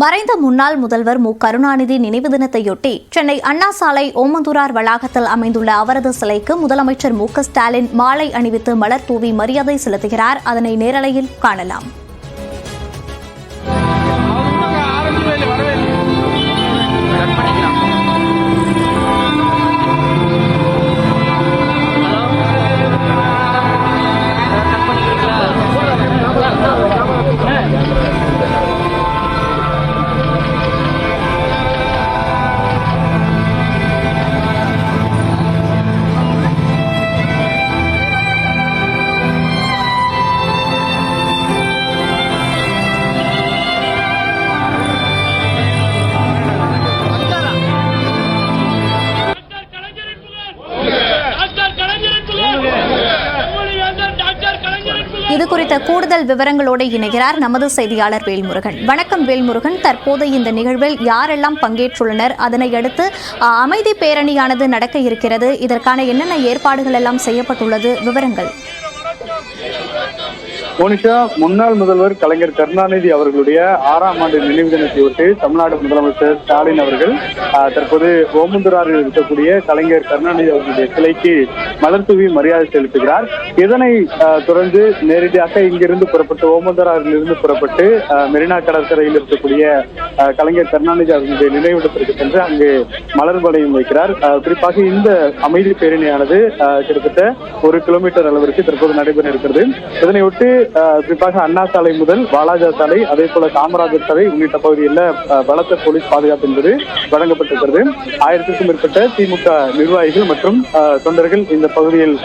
மறைந்த முன்னாள் முதல்வர் மு. கருணாநிதி நினைவு தினத்தையொட்டி சென்னை அண்ணா சாலை ஓமந்தூரார் வளாகத்தில் அமைந்துள்ள அவரது சிலைக்கு முதலமைச்சர் மு. ஸ்டாலின் மாலை அணிவித்து மலர் தூவி மரியாதை செலுத்துகிறார். அதனை நேரலையில் காணலாம். இது குறித்த கூடுதல் விவரங்களோடு இணைகிறார் நமது செய்தியாளர் வேல்முருகன். வணக்கம் வேல்முருகன், தற்போது இந்த நிகழ்வில் யாரெல்லாம் பங்கேற்றுள்ளனர்? அதனை அடுத்து அமைதி பேரணியானது நடக்க இருக்கிறது. இதற்கான என்னென்ன ஏற்பாடுகள் எல்லாம் செய்யப்பட்டுள்ளது? விவரங்கள். மோனிஷா, முன்னாள் முதல்வர் கலைஞர் கருணாநிதி அவர்களுடைய 6ஆம் ஆண்டு நினைவு தினத்தையொட்டி தமிழ்நாடு முதலமைச்சர் ஸ்டாலின் அவர்கள் தற்போது ஓமந்தூராரில் இருக்கக்கூடிய கலைஞர் கருணாநிதி அவர்களுடைய சிலைக்கு மலர் தூவி மரியாதை செலுத்துகிறார். இதனை தொடர்ந்து நேரடியாக இங்கிருந்து புறப்பட்டு ஓமந்தூராரில் இருந்து புறப்பட்டு மெரினா கடற்கரையில் இருக்கக்கூடிய கலைஞர் கருணாநிதி அவர்களுடைய நினைவிடத்திற்கு சென்று அங்கு மலர் வளையம் வைக்கிறார். குறிப்பாக இந்த அமைதி பேரணியானது கிட்டத்தட்ட 1 கிலோமீட்டர் அளவிற்கு தற்போது நடைபெற இருக்கிறது. இதனையொட்டி குறிப்பாக அண்ணா சாலை முதல் வாலாஜா சாலை, அதே போல காமராஜர் சாலை உள்ளிட்ட பகுதியில் பலத்த போலீஸ் பாதுகாப்பு என்பது வழங்கப்பட்டிருக்கிறது. 1000க்கும் மேற்பட்ட திமுக நிர்வாகிகள் மற்றும் தொண்டர்கள் இந்த பகுதியில்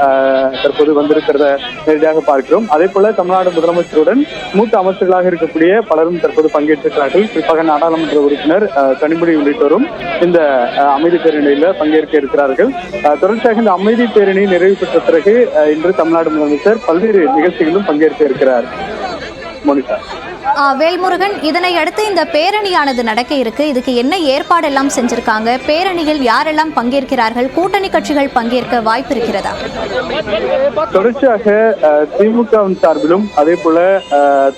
தற்போது வந்திருக்கிறத நேரடியாக பார்க்கிறோம். அதே போல தமிழ்நாடு முதலமைச்சருடன் மூத்த அமைச்சர்களாக இருக்கக்கூடிய பலரும் தற்போது பங்கேற்றிருக்கிறார்கள். குறிப்பாக நாடாளுமன்ற உறுப்பினர் கனிமொழி உள்ளிட்டோரும் இந்த அமைதி பேரணியில் பங்கேற்க இருக்கிறார்கள். தொடர்ச்சியாக இந்த அமைதி பேரணி நிறைவு பெற்ற பிறகு இன்று தமிழ்நாடு முதலமைச்சர் பல்வேறு நிகழ்ச்சிகளும் பங்கேற்க இருக்கிறார். மோனிஷா, வேல்முருகன், இதனை அடுத்து இந்த பேரணியானது நடக்க இருக்கு. இதுக்கு என்ன ஏற்பாடு எல்லாம் செஞ்சிருக்காங்க? பேரணியில் யாரெல்லாம் பங்கேற்கிறார்கள்? கூட்டணி கட்சிகள் பங்கேற்க வாய்ப்பு இருக்கிறதா? தொடர்ச்சியாக திமுக சார்பிலும் அதே போல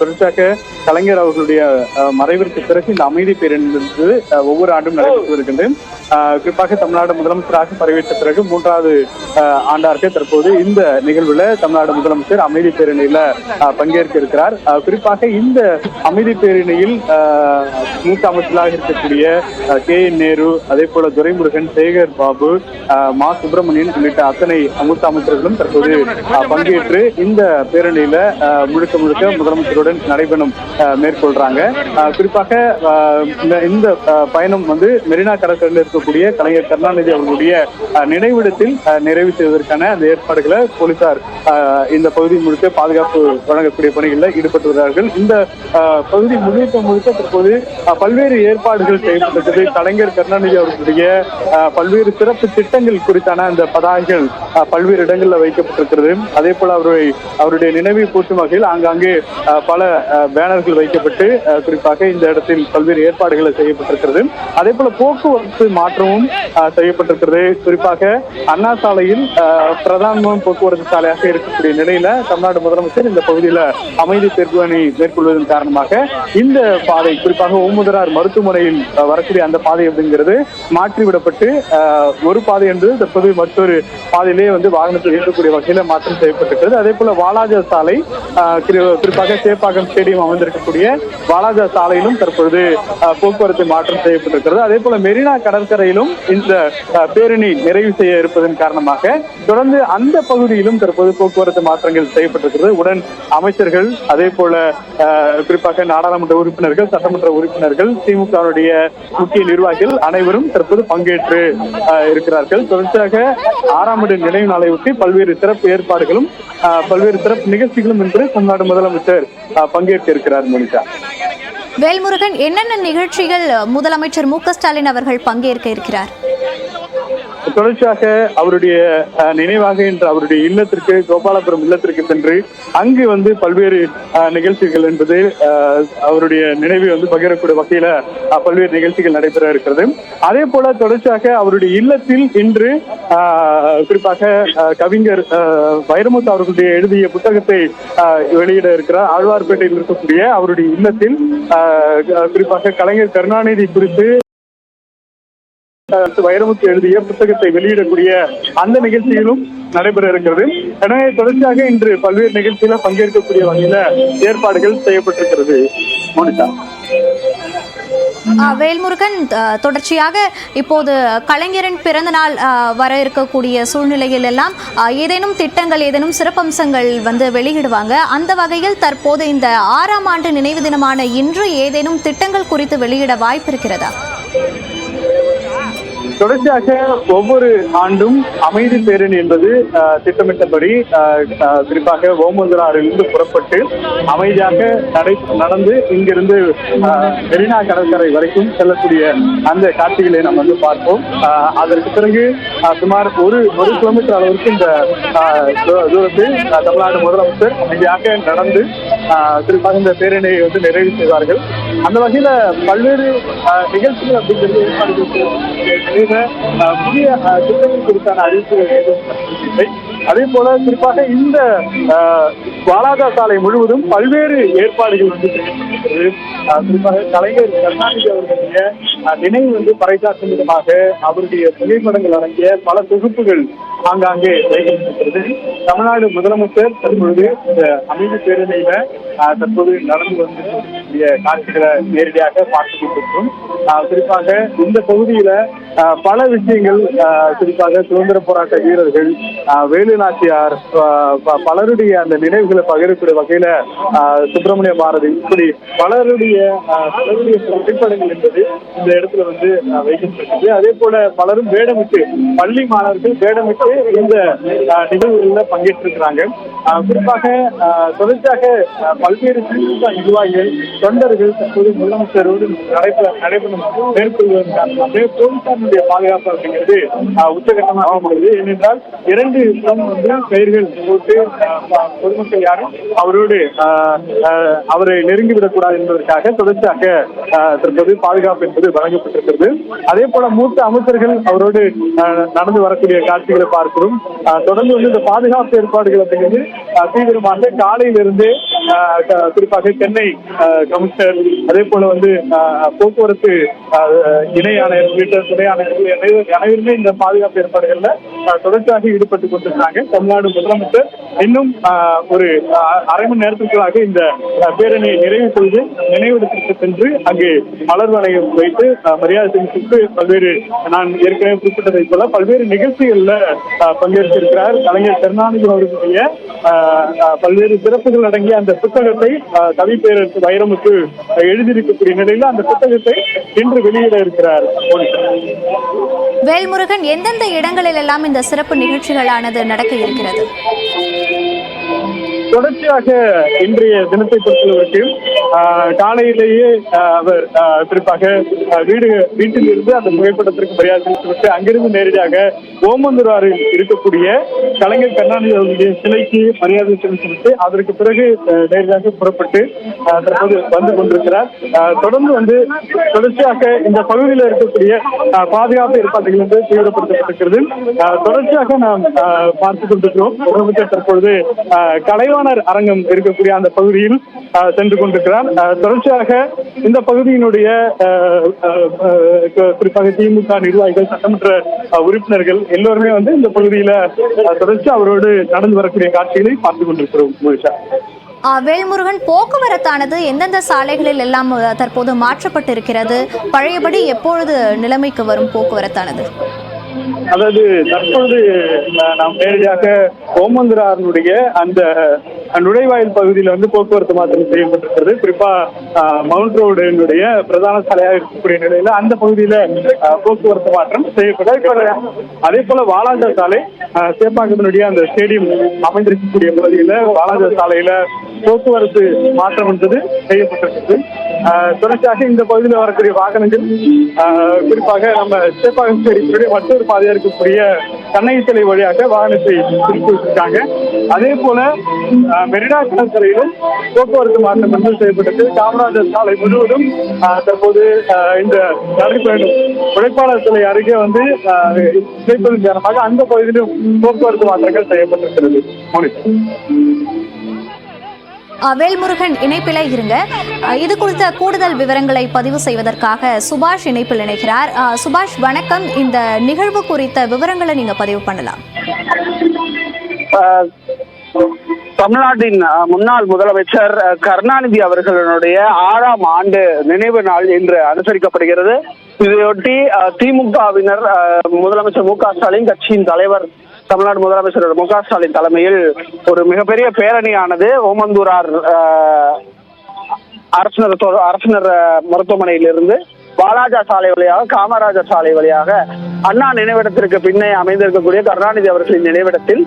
தொடர்ச்சியாக கலைஞர் அவர்களுடைய மறைவிற்கு பிறகு இந்த அமைதி பேரணி ஒவ்வொரு ஆண்டும் நடைபெற்று வருகின்றது. குறிப்பாக தமிழ்நாடு முதலமைச்சராக பதவியேற்ற பிறகு 3வது ஆண்டாக தற்போது இந்த நிகழ்வுல தமிழ்நாடு முதலமைச்சர் அமைதி பேரணியில பங்கேற்க இருக்கிறார். குறிப்பாக இந்த அமைதி பேரணியில் மூத்த அமைச்சர்களாக இருக்கக்கூடிய KN நேரு, அதே போல துரைமுருகன், சேகர் பாபு, மா சுப்பிரமணியன் உள்ளிட்ட அத்தனை மூத்த அமைச்சர்களும் தற்போது பங்கேற்று இந்த பேரணியில முழுக்க முதலமைச்சருடன் நடைபெறும் மேற்கொள்றாங்க. குறிப்பாக இந்த பயணம் மெரினா கடற்கரையில் இருக்கக்கூடிய கலைஞர் கருணாநிதி அவர்களுடைய நினைவிடத்தில் நிறைவு செய்வதற்கான அந்த ஏற்பாடுகளை போலீசார் இந்த பகுதி முழுக்க பாதுகாப்பு வழங்கக்கூடிய பணிகளில் ஈடுபட்டு வருகிறார்கள். இந்த பகுதி முழுக்க தற்போது பல்வேறு ஏற்பாடுகள் செய்யப்பட்டிருக்கிறது. கலைஞர் கருணாநிதி அவர்களுடைய பல்வேறு சிறப்பு திட்டங்கள் குறித்தான அந்த பதாகைகள் பல்வேறு இடங்களில் வைக்கப்பட்டிருக்கிறது. அதே போல அவருடைய நினைவை போற்றும் வகையில் ஆங்காங்கே பல பேனர்கள் வைக்கப்பட்டு குறிப்பாக இந்த இடத்தில் பல்வேறு ஏற்பாடுகள் செய்யப்பட்டிருக்கிறது. அதே போல போக்குவரத்து மாற்றமும் செய்யப்பட்டிருக்கிறது. குறிப்பாக அண்ணா சாலையில் பிரதான போக்குவரத்து சாலையாக இருக்கக்கூடிய நிலையில தமிழ்நாடு முதலமைச்சர் இந்த பகுதியில் அமைதி பேரணி மேற்கொள்வதன் காரணமாக இந்த பாதை, குறிப்பாக ஓமந்தூரார் மருத்துவமனையில் வரக்கூடிய அந்த பாதை அப்படிங்கிறது மாற்றிவிடப்பட்டு ஒரு பாதை என்பது தற்போது மற்றொரு பாதையிலே வாகனத்தில் இயக்கக்கூடிய வகையில மாற்றம் செய்யப்பட்டிருக்கிறது. அதே போல வாலாஜா சாலை, குறிப்பாக சேப்பாக்கம் ஸ்டேடியம் அமைந்திருக்கக்கூடிய வாலாஜா சாலையிலும் தற்பொழுது போக்குவரத்து மாற்றம் செய்யப்பட்டிருக்கிறது. அதே போல மெரினா கடற்கரையிலும் இந்த பேரணி நிறைவு செய்ய இருப்பதன் காரணமாக தொடர்ந்து அந்த பகுதியிலும் தற்போது போக்குவரத்து மாற்றங்கள் செய்யப்பட்டிருக்கிறது. உடன் அமைச்சர்கள், அதே போல குறிப்பாக நாடாளுமன்ற உறுப்பினர்கள், சட்டமன்ற உறுப்பினர்கள், திமுகவுடைய முக்கிய நிர்வாகிகள் அனைவரும் தற்போது பங்கேற்று இருக்கிறார்கள். தொடர்ச்சியாக 6ஆம் ஆண்டு நினைவு நாளையொட்டி பல்வேறு சிறப்பு ஏற்பாடுகளும் பல்வேறு சிறப்பு நிகழ்ச்சிகளும் இன்று தமிழ்நாடு முதலமைச்சர் பங்கேற்க இருக்கிறார். மோனிஷா, வேல்முருகன், என்னென்ன நிகழ்ச்சிகள் முதலமைச்சர் மு. ஸ்டாலின் அவர்கள் பங்கேற்க இருக்கிறார்? தொடர்ச்சியாக அவருடைய நினைவாக இன்று அவருடைய இல்லத்திற்கு, கோபாலபுரம் இல்லத்திற்கு சென்று அங்கு வந்து பல்வேறு நிகழ்ச்சிகள் என்பது அவருடைய நினைவை வந்து பகிரக்கூடிய வகையில பல்வேறு நிகழ்ச்சிகள் நடைபெற இருக்கிறது. அதே போல தொடர்ச்சியாக அவருடைய இல்லத்தில் இன்று குறிப்பாக கவிஞர் வைரமுத்து அவர்களுடைய எழுதிய புத்தகத்தை வெளியிட இருக்கிறார். ஆழ்வார்பேட்டையில் இருக்கக்கூடிய அவருடைய இல்லத்தில் குறிப்பாக கலைஞர் கருணாநிதி குறித்து வைரமுத்து எழுதிய புத்தகத்தை வெளியிடக்கூடிய அந்த நிகழ்ச்சியிலும் நடைபெற இருக்கிறது. எனவே தொடர்ச்சியாக இன்று பல்வேறு நிகழ்ச்சியில பங்கேற்கக்கூடிய வகையில ஏற்பாடுகள் செய்யப்பட்டிருக்கிறது. மோனிகா. வேல்முருகன், தொடர்ச்சியாக இப்போது கலைஞரின் பிறந்த நாள் வர இருக்கக்கூடிய சூழ்நிலையில் எல்லாம் ஏதேனும் திட்டங்கள், ஏதேனும் சிறப்பம்சங்கள் வந்து வெளியிடுவாங்க. அந்த வகையில் தற்போது இந்த 6ஆம் ஆண்டு நினைவு தினமான இன்று ஏதேனும் திட்டங்கள் குறித்து வெளியிட வாய்ப்பு இருக்கிறதா? தொடர்ச்சியாக ஒவ்வொரு ஆண்டும் அமைதி பேரணி என்பது திட்டமிட்டபடி குறிப்பாக ஓமந்தூராறிலிருந்து புறப்பட்டு அமைதியாக நடந்து இங்கிருந்து மெரினா கடற்கரை வரைக்கும் செல்லக்கூடிய அந்த காட்சிகளை நாம் வந்து பார்ப்போம். அதற்கு பிறகு சுமார் ஒரு கிலோமீட்டர் அளவிற்கு இந்த தூரத்தில் தமிழ்நாடு முதலமைச்சர் அமைதியாக நடந்து குறிப்பாக இந்த பேரணியை வந்து நிறைவு செய்வார்கள். அந்த வகையில பல்வேறு நிகழ்ச்சிகள் அப்படிங்கிறது ஏற்பாடு புதிய திட்டங்கள் குறித்தான அறிவிப்புகள் ஏதும் இல்லை. அதே போல குறிப்பாக இந்த வாலாஜா சாலை முழுவதும் பல்வேறு ஏற்பாடுகள் வந்து செய்யப்பட்டிருக்கிறது. குறிப்பாக கலைஞர் கருணாநிதி அவர்களுடைய நினைவு வந்து பறைசாற்றும் விதமாக அவருடைய புகைப்படங்கள் அடங்கிய பல தொகுப்புகள் ஆங்காங்கே வைக்கப்பட்டிருக்கிறது. தமிழ்நாடு முதலமைச்சர் தற்பொழுது இந்த அமைதி பேரணியில தற்போது நடந்து வந்து காட்சிகளை நேரடியாக பார்த்துக் கொண்டிருக்கிறோம். குறிப்பாக இந்த பகுதியில பல விஷயங்கள், குறிப்பாக சுதந்திர போராட்ட வீரர்கள், வேலு நாச்சியார், பலருடைய அந்த நினைவுகளை பகிரக்கூடிய வகையில சுப்பிரமணிய பாரதி, இப்படி பலருடைய புகைப்படங்கள் என்பது இந்த இடத்துல வந்து வைக்கப்பட்டிருக்கு. அதே போல பலரும் வேடமிட்டு, பள்ளி மாணவர்கள் வேடமிட்டு இந்த நிகழ்வுகளில் பங்கேற்றிருக்கிறாங்க. குறிப்பாக தொடர்ச்சியாக பல்வேறு திமுக நிர்வாகிகள், தொண்டர்கள் தற்போது முதலமைச்சரோடு நடைபெறும் மேற்கொள்வதற்கான போலீசாருடைய பாதுகாப்பு அப்படிங்கிறது உச்சகட்டமாக உள்ளது. ஏனென்றால் 2 வந்து பெயர்கள் போட்டு பொதுமக்கள் யாரும் அவரோடு அவரை நெருங்கிவிடக்கூடாது என்பதற்காக தொடர்ச்சியாக தற்போது பாதுகாப்பு என்பது வழங்கப்பட்டிருக்கிறது. அதே போல மூத்த அமைச்சர்கள் அவரோடு நடந்து வரக்கூடிய காட்சிகளை பார்க்கிறோம். தொடர்ந்து வந்து இந்த பாதுகாப்பு ஏற்பாடுகள் அப்படிங்கிறது தீவிரமாக காலையிலிருந்து குறிப்பாக சென்னை கமிஷனர், அதே போல வந்து போக்குவரத்து இணை ஆணையர் உள்ளிட்ட துணை ஆணையர்கள் அனைவருமே இந்த பாதுகாப்பு ஏற்பாடுகள்ல தொடர்ச்சியாக ஈடுபட்டுக் கொண்டிருக்காங்க. தமிழ்நாடு முதலமைச்சர் இன்னும் ஒரு அரை மணி நேரத்திற்குள்ளாக இந்த பேரணியை நிறைவு செய்து நினைவிடத்திற்கு சென்று அங்கு மலர் வளையம் வைத்து மரியாதை செலுத்தி பல்வேறு, நான் ஏற்கனவே குறிப்பிட்டதை போல பல்வேறு நிகழ்ச்சிகள்ல பங்கேற்றிருக்கிறார். கலைஞர் கருணாநிதி அவர்களுடைய பல்வேறு சிறப்புகள் அடங்கிய அந்த புத்தகத்தை கவிப்பேரரசு வைரமுத்து எழுதியிருக்கக்கூடிய நிலையில் அந்த புத்தகத்தை இன்று வெளியிட இருக்கிறார். வேல்முருகன், எந்தெந்த இடங்களில் எல்லாம் இந்த சிறப்பு நிகழ்ச்சிகளானது நடக்க இருக்கிறது? தொடர்ச்சியாக இன்றைய தினத்தை பொறுத்தவரைக்கு காலையிலேயே அவர் குறிப்பாக வீட்டில் இருந்து அந்த புகைப்படத்திற்கு மரியாதை செலுத்திவிட்டு அங்கிருந்து நேரடியாக ஓமந்தூராறில் இருக்கக்கூடிய கலைஞர் கருணாநிதி அவர்களுடைய சிலைக்கு மரியாதை செலுத்திவிட்டு அதற்கு பிறகு நேரடியாக புறப்பட்டு தற்போது வந்து கொண்டிருக்கிறார். தொடர்ந்து வந்து தொடர்ச்சியாக இந்த பகுதியில் இருக்கக்கூடிய பாதுகாப்பு ஏற்பாடுகள் வந்து தீவிரப்படுத்தப்பட்டிருக்கிறது. தொடர்ச்சியாக நாம் பார்த்துக் கொண்டிருக்கிறோம். முதலமைச்சர் தற்பொழுது கலைவாணர் அரங்கம் இருக்கக்கூடிய அந்த பகுதியில் சென்று கொண்டிருக்கிறார். தொடர்ச்சியாக இந்த பகுதியினுடைய குறிப்பாக திமுக நிர்வாகிகள், சட்டமன்ற உறுப்பினர்கள் எல்லோருமே வந்து இந்த பகுதியில தொடர்ச்சி அவரோடு நடந்து வரக்கூடிய காட்சிகளை பார்த்துக் கொண்டிருக்கிறோம். வேல்முருகன், போக்குவரத்தானது எந்தெந்த சாலைகளில் எல்லாம் தற்போது மாற்றப்பட்டிருக்கிறது? பழையபடி எப்பொழுது நிலைமைக்கு வரும் போக்குவரத்தானது? அதாவது தற்பொழுது நாம் நேரடியாக ஓமந்தூராறினுடைய அந்த நுழைவாயில் பகுதியில் வந்து போக்குவரத்து மாற்றம் செய்யப்பட்டிருக்கிறது. குறிப்பா மவுண்ட் ரோடுடைய பிரதான சாலையாக இருக்கக்கூடிய நிலையில அந்த பகுதியில போக்குவரத்து மாற்றம் செய்யப்பட்டு, அதே போல வாலாஜா சாலை சேப்பாக்கத்தினுடைய அந்த ஸ்டேடியம் அமைந்திருக்கக்கூடிய பகுதியில வாலாஜா சாலையில போக்குவரத்து மாற்றம் என்பது செய்யப்பட்டிருக்கிறது. தொடர்ச்சியாக இந்த பகுதியில் வரக்கூடிய வாகனங்கள் குறிப்பாக நம்ம சேப்பாக்கம் மற்றொரு பாதையா இருக்கக்கூடிய கண்ணகி சிலை வழியாக வாகனத்தை திருப்பி வச்சிருக்காங்க. அதே போல மெரினா கடற்கரையிலும் போக்குவரத்து மாற்றம் என்று செய்யப்பட்டது. காமராஜர் சாலை முழுவதும் தற்போது இந்த நடைபயணம் உழைப்பாளர் சிலை அருகே வந்து இணைப்பதன் காரணமாக அந்த பகுதியிலும் போக்குவரத்து மாற்றங்கள் செய்யப்பட்டிருக்கிறது. வேல்முருகன் இணைப்பில இருங்க. இது குறித்த கூடுதல் விவரங்களை பதிவு செய்வதற்காக சுபாஷ் இணைப்பில் இணைகிறார். சுபாஷ் வணக்கம். இந்த நிகழ்வு குறித்த விவரங்களை நீங்க பதிவு பண்ணலாம். தமிழ்நாட்டின் முன்னாள் முதலமைச்சர் கருணாநிதி அவர்களுடைய 6ஆம் ஆண்டு நினைவு நாள் இன்று அனுசரிக்கப்படுகிறது. இதையொட்டி திமுகவினர் முதலமைச்சர் மு.க. ஸ்டாலின், கட்சியின் தலைவர் தமிழ்நாடு முதலமைச்சர் மு.க. ஸ்டாலின் தலைமையில் ஒரு மிகப்பெரிய பேரணியானது ஓமந்தூரார் அரசினர் மருத்துவமனையிலிருந்து வாலாஜா சாலை வழியாக காமராஜர் சாலை வழியாக அண்ணா நினைவிடத்திற்கு பின்னே அமைந்திருக்கக்கூடிய கருணாநிதி அவர்களின் நினைவிடத்தில்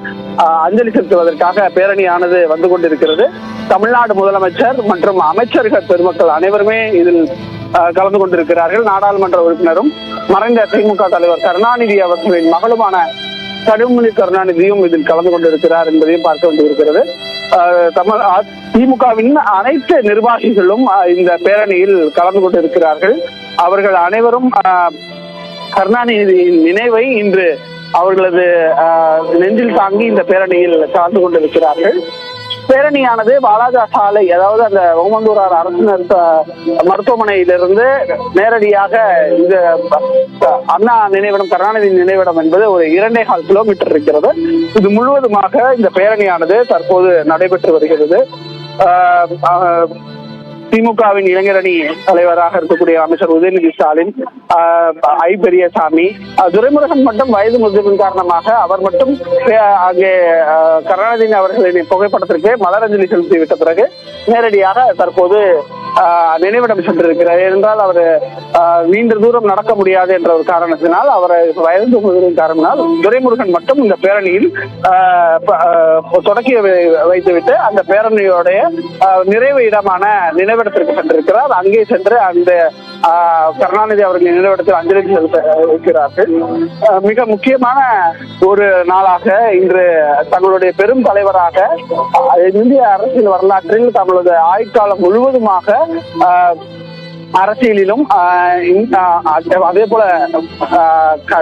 அஞ்சலி செலுத்துவதற்காக பேரணியானது வந்து கொண்டிருக்கிறது. தமிழ்நாடு முதலமைச்சர் மற்றும் அமைச்சர்கள் பெருமக்கள் அனைவருமே இதில் கலந்து கொண்டிருக்கிறார்கள். நாடாளுமன்ற உறுப்பினரும் மறைந்த திமுக தலைவர் கருணாநிதி அவர்களின் மகளுமான கடுமொழி கருணாநிதியும் இதில் கலந்து கொண்டிருக்கிறார் என்பதையும் பார்க்க வேண்டியிருக்கிறது. திமுகவின் அனைத்து நிர்வாகிகளும் இந்த பேரணியில் கலந்து கொண்டிருக்கிறார்கள். அவர்கள் அனைவரும் கருணாநிதியின் நினைவை இன்று அவர்களது நெஞ்சில் தாங்கி இந்த பேரணியில் கலந்து கொண்டிருக்கிறார்கள். பேரணியானது வாலாஜா சாலை, அதாவது அந்த ஓமந்தூரார் அரசினர் மருத்துவமனையிலிருந்து நேரடியாக இந்த அண்ணா நினைவிடம், கருணாநிதி நினைவிடம் என்பது ஒரு 2.25 கிலோமீட்டர் இருக்கிறது. இது முழுவதுமாக இந்த பேரணியானது தற்போது நடைபெற்று வருகிறது. திமுகவின் இளைஞரணி தலைவராக இருக்கக்கூடிய அமைச்சர் உதயநிதி ஸ்டாலின், ஐ பெரியசாமி, துரைமுருகன் மட்டும் வயது முதிர்வின் காரணமாக அவர் மட்டும் அங்கே கருணாநிதி அவர்களின் புகைப்படத்திற்கு மலரஞ்சலி செலுத்திவிட்ட பிறகு நேரடியாக தற்போது நினைவிடம் சென்றிருக்கிறார். ஏனென்றால் அவர் நீண்ட தூரம் நடக்க முடியாது என்ற ஒரு காரணத்தினால், அவர் வயது முதிர்வின் காரணத்தினால் துரைமுருகன் மட்டும் இந்த பேரணியில் தொடக்கி வைத்துவிட்டு அந்த பேரணியோடைய நிறைவு இடமான நினைவிடத்திற்கு சென்றிருக்கிறார். அங்கே சென்று அந்த கருணாநிதி அவர்களின் நினைவிடத்தில் அஞ்சலி செலுத்த இருக்கிறார்கள். மிக முக்கியமான ஒரு நாளாக இன்று தங்களுடைய பெரும் தலைவராக இந்திய அரசியல் வரலாற்றில் தங்களது ஆயுட்காலம் முழுவதுமாக அரசியலிலும் அதே போல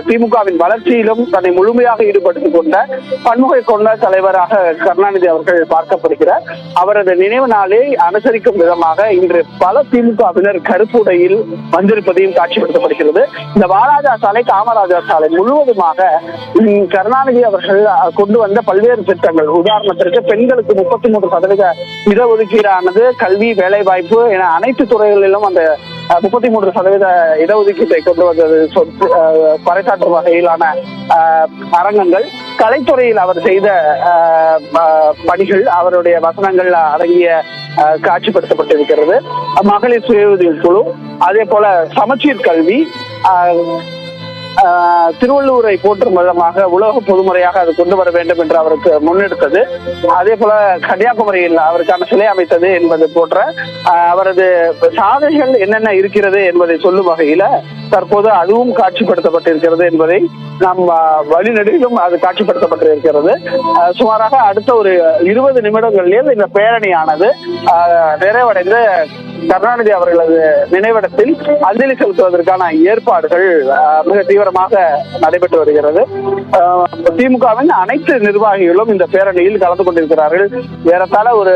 திமுகவின் வளர்ச்சியிலும் தன்னை முழுமையாக ஈடுபடுத்திக் கொண்ட பன்முகை கொண்ட தலைவராக கருணாநிதி அவர்கள் பார்க்கப்படுகிறார். அவரது நினைவு நாளை அனுசரிக்கும் விதமாக இன்று பல திமுகவினர் கருப்புடையில் வந்திருப்பதையும் காட்சிப்படுத்தப்படுகிறது. இந்த வாலாஜா சாலை, காமராஜர் சாலை முழுவதுமாக கருணாநிதி அவர்கள் கொண்டு வந்த பல்வேறு திட்டங்கள், உதாரணத்திற்கு பெண்களுக்கு 33% இடஒதுக்கீடானது, கல்வி, வேலை வாய்ப்பு என அனைத்து துறைகளிலும் அந்த 33% இடஒதுக்கீட்டை கொண்டு வந்தது பறைசாற்றும் வகையிலான அரங்கங்கள், கலைத்துறையில் அவர் செய்த பணிகள், அவருடைய வசனங்கள் அடங்கிய காட்சிப்படுத்தப்பட்டிருக்கிறது. மகளிர் சுய உதவி குழு, அதே போல சமச்சீர் கல்வி, திருவள்ளுவரை போற்றும் விதமாக உலக பொதுமுறையாக அது கொண்டு வர வேண்டும் என்று அவருக்கு முன்னெடுத்தது, அதே போல கன்னியாகுமரியில் அவருக்கான சிலை அமைத்தது என்பது போன்ற அவரது சாதனைகள் என்னென்ன இருக்கிறது என்பதை சொல்லும் வகையில தற்போது அதுவும் காட்சிப்படுத்தப்பட்டிருக்கிறது என்பதை நாம் வழிநெடுகிலும் அது காட்சிப்படுத்தப்பட்டிருக்கிறது. சுமாராக அடுத்த ஒரு 20 நிமிடங்களில் இந்த பேரணியானது நிறைவடைந்து கருணாநிதி அவர்களது நினைவிடத்தில் அஞ்சலி செலுத்துவதற்கான ஏற்பாடுகள் மிக தீவிரமாக நடைபெற்று வருகிறது. திமுகவின் அனைத்து நிர்வாகிகளும் இந்த பேரணியில் கலந்து கொண்டிருக்கிறார்கள். ஏறத்தாழ ஒரு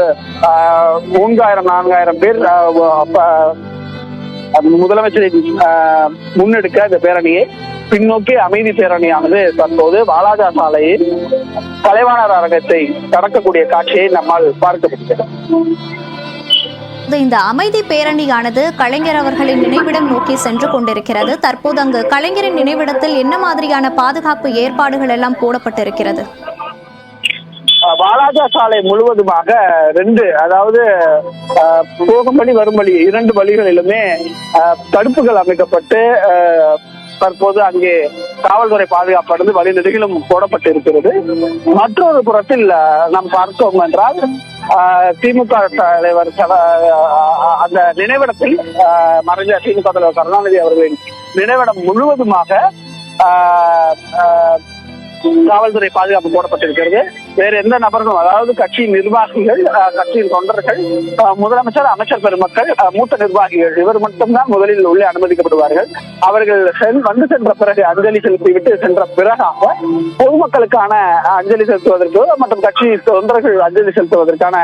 3000-4000 பேர் முதலமைச்சரின் முன்னெடுக்க இந்த பேரணியை பின்னோக்கி அமைதி பேரணியானது தற்போது வாலாஜா சாலையில் கலைவாணர் அரங்கத்தை கடக்கக்கூடிய காட்சியை நம்மால் பார்க்க முடிகிறது. இந்த அமைதி பேரணியானது கலைஞர் அவர்களின் நினைவிடம் நோக்கி சென்று கொண்டிருக்கிறது. தற்போது அங்கு கலைஞரின் நினைவிடத்தில் என்ன மாதிரியான பாதுகாப்பு ஏற்பாடுகள் எல்லாம் போடப்பட்டிருக்கிறது? வாலாஜா சாலை முழுவதுமாக 2, அதாவது போகும் வழி வரும் வழி 2 வழிகளிலுமே தடுப்புகள் அமைக்கப்பட்டு தற்போது அங்கே காவல்துறை பாதுகாப்பானது வழிநெடுகிலும் போடப்பட்டிருக்கிறது. மற்றொரு புறத்தில் நாம் பார்த்தோம் என்றால் திமுக தலைவர் அந்த நினைவிடத்தில் மறைந்த திமுக தலைவர் கருணாநிதி அவர்களின் நினைவிடம் முழுவதுமாக காவல்துறை பாதுகாப்பு போடப்பட்டிருக்கிறது. வேறு எந்த நபர்களும், அதாவது கட்சியின் நிர்வாகிகள், கட்சியின் தொண்டர்கள், முதலமைச்சர், அமைச்சர் பெருமக்கள், மூத்த நிர்வாகிகள் இவர் மட்டும்தான் முதலில் உள்ளே அனுமதிக்கப்படுவார்கள். அவர்கள் வந்து சென்ற பிறகு அஞ்சலி செலுத்திவிட்டு சென்ற பிறகாக பொதுமக்களுக்கான அஞ்சலி செலுத்துவதற்கு மற்றும் கட்சி தொண்டர்கள் அஞ்சலி செலுத்துவதற்கான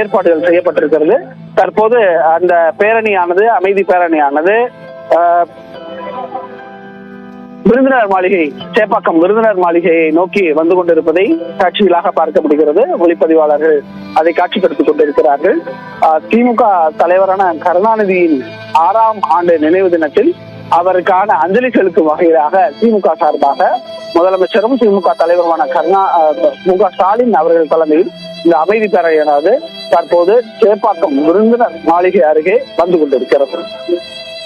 ஏற்பாடுகள் செய்யப்பட்டிருக்கிறது. தற்போது அந்த பேரணியானது, அமைதி பேரணியானது விருந்தினர் மாளிகை, சேப்பாக்கம் விருந்தினர் மாளிகையை நோக்கி வந்து கொண்டிருப்பதை காட்சிகளாக பார்க்க முடிகிறது. ஒளிப்பதிவாளர்கள் அதை காட்சிப்படுத்திக் கொண்டிருக்கிறார்கள். திமுக தலைவரான கருணாநிதியின் 6ஆம் ஆண்டு நினைவு தினத்தில் அவருக்கான அஞ்சலி செலுத்தும் வகையிலாக திமுக சார்பாக முதலமைச்சரும் திமுக தலைவருமான மு.க. ஸ்டாலின் அவர்கள் தலைமையில் இந்த அமைதி பேரணியானது தற்போது சேப்பாக்கம் விருந்தினர் மாளிகை அருகே வந்து கொண்டிருக்கிறது.